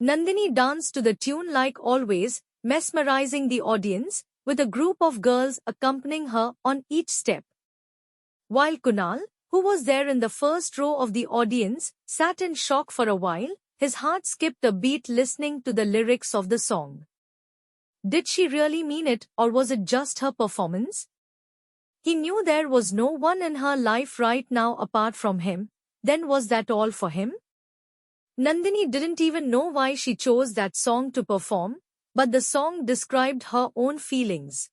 Nandini danced to the tune like always, mesmerizing the audience, with a group of girls accompanying her on each step. While Kunal, who was there in the first row of the audience, sat in shock for a while, his heart skipped a beat listening to the lyrics of the song. Did she really mean it, or was it just her performance? He knew there was no one in her life right now apart from him. Then was that all for him? Nandini didn't even know why she chose that song to perform, but the song described her own feelings.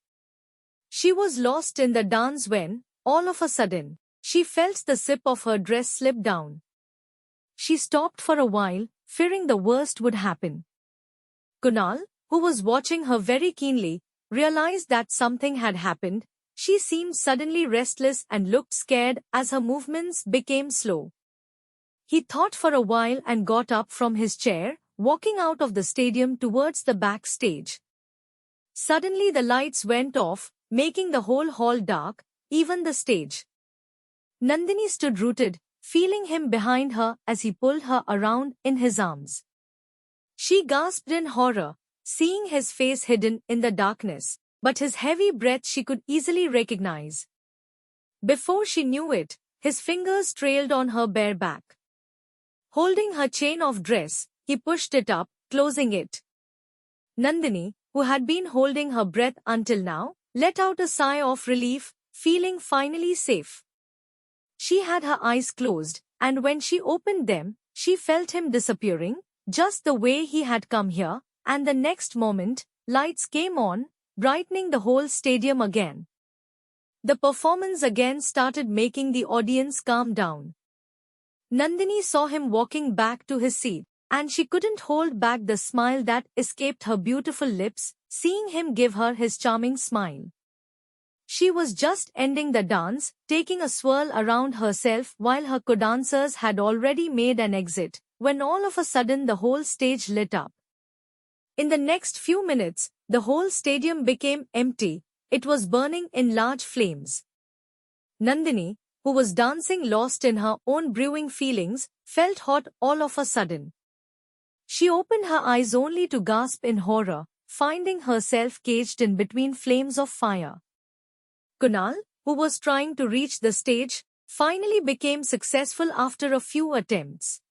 She was lost in the dance when, all of a sudden, she felt the zip of her dress slip down. She stopped for a while, fearing the worst would happen. Kunal, who was watching her very keenly, realized that something had happened. She seemed suddenly restless and looked scared as her movements became slow. He thought for a while and got up from his chair, walking out of the stadium towards the backstage. Suddenly the lights went off, making the whole hall dark, even the stage. Nandini stood rooted, feeling him behind her as he pulled her around in his arms. She gasped in horror, seeing his face hidden in the darkness, but his heavy breath she could easily recognize. Before she knew it, his fingers trailed on her bare back. Holding her chain of dress, he pushed it up, closing it. Nandini, who had been holding her breath until now, let out a sigh of relief, feeling finally safe. She had her eyes closed, and when she opened them, she felt him disappearing, just the way he had come here, and the next moment, lights came on, brightening the whole stadium again. The performance again started, making the audience calm down. Nandini saw him walking back to his seat, and she couldn't hold back the smile that escaped her beautiful lips, seeing him give her his charming smile. She was just ending the dance, taking a swirl around herself while her co-dancers had already made an exit, when all of a sudden the whole stage lit up. In the next few minutes, the whole stadium became empty. It was burning in large flames. Nandini, who was dancing lost in her own brewing feelings, felt hot all of a sudden. She opened her eyes only to gasp in horror, finding herself caged in between flames of fire. Kunal, who was trying to reach the stage, finally became successful after a few attempts.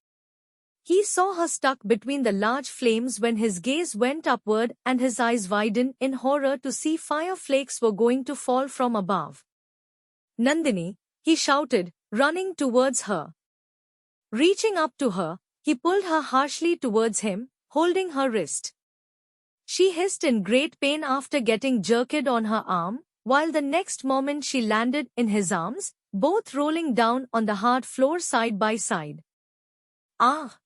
He saw her stuck between the large flames when his gaze went upward and his eyes widened in horror to see fire flakes were going to fall from above. Nandini, he shouted, running towards her. Reaching up to her, he pulled her harshly towards him, holding her wrist. She hissed in great pain after getting jerked on her arm, while the next moment she landed in his arms, both rolling down on the hard floor side by side. Ah!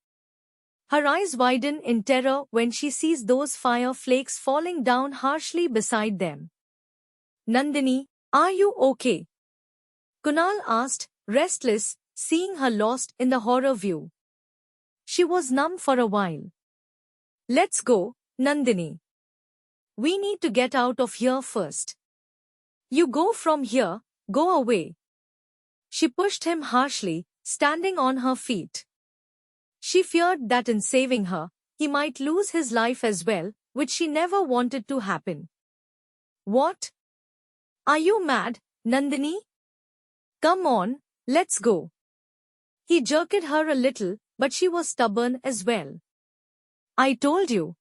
Her eyes widen in terror when she sees those fire flakes falling down harshly beside them. Nandini, are you okay? Kunal asked, restless, seeing her lost in the horror view. She was numb for a while. Let's go, Nandini. We need to get out of here first. You go from here, go away. She pushed him harshly, standing on her feet. She feared that in saving her, he might lose his life as well, which she never wanted to happen. What? Are you mad, Nandini? Come on, let's go. He jerked her a little, but she was stubborn as well. I told you.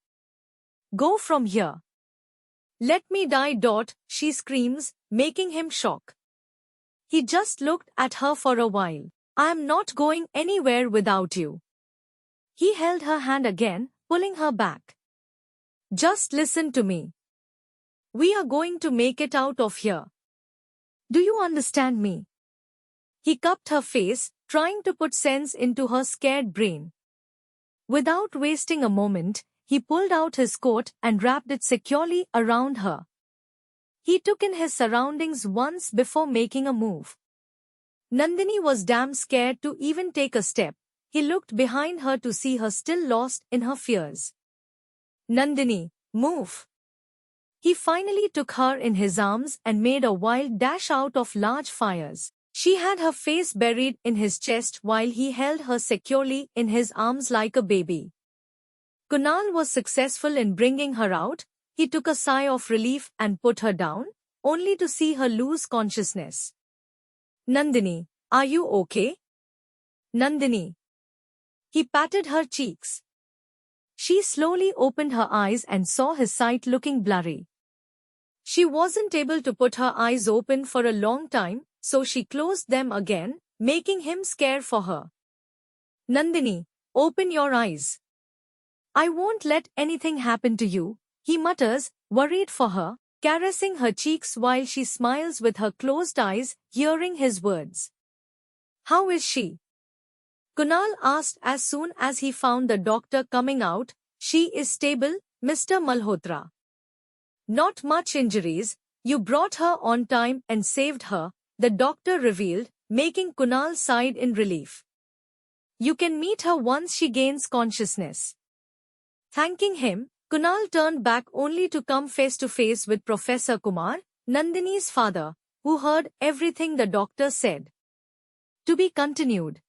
Go from here. Let me die. She screams, making him shock. He just looked at her for a while. I am not going anywhere without you. He held her hand again, pulling her back. Just listen to me. We are going to make it out of here. Do you understand me? He cupped her face, trying to put sense into her scared brain. Without wasting a moment, he pulled out his coat and wrapped it securely around her. He took in his surroundings once before making a move. Nandini was damn scared to even take a step. He looked behind her to see her still lost in her fears. Nandini, move. He finally took her in his arms and made a wild dash out of large fires. She had her face buried in his chest while he held her securely in his arms like a baby. Kunal was successful in bringing her out. He took a sigh of relief and put her down, only to see her lose consciousness. Nandini, are you okay? Nandini. He patted her cheeks. She slowly opened her eyes and saw his sight looking blurry. She wasn't able to put her eyes open for a long time, so she closed them again, making him scare for her. Nandini, open your eyes. I won't let anything happen to you, he mutters, worried for her, caressing her cheeks while she smiles with her closed eyes, hearing his words. How is she? Kunal asked as soon as he found the doctor coming out. She is stable, Mr. Malhotra. Not much injuries, you brought her on time and saved her, the doctor revealed, making Kunal sigh in relief. You can meet her once she gains consciousness. Thanking him, Kunal turned back only to come face to face with Professor Kumar, Nandini's father, who heard everything the doctor said. To be continued.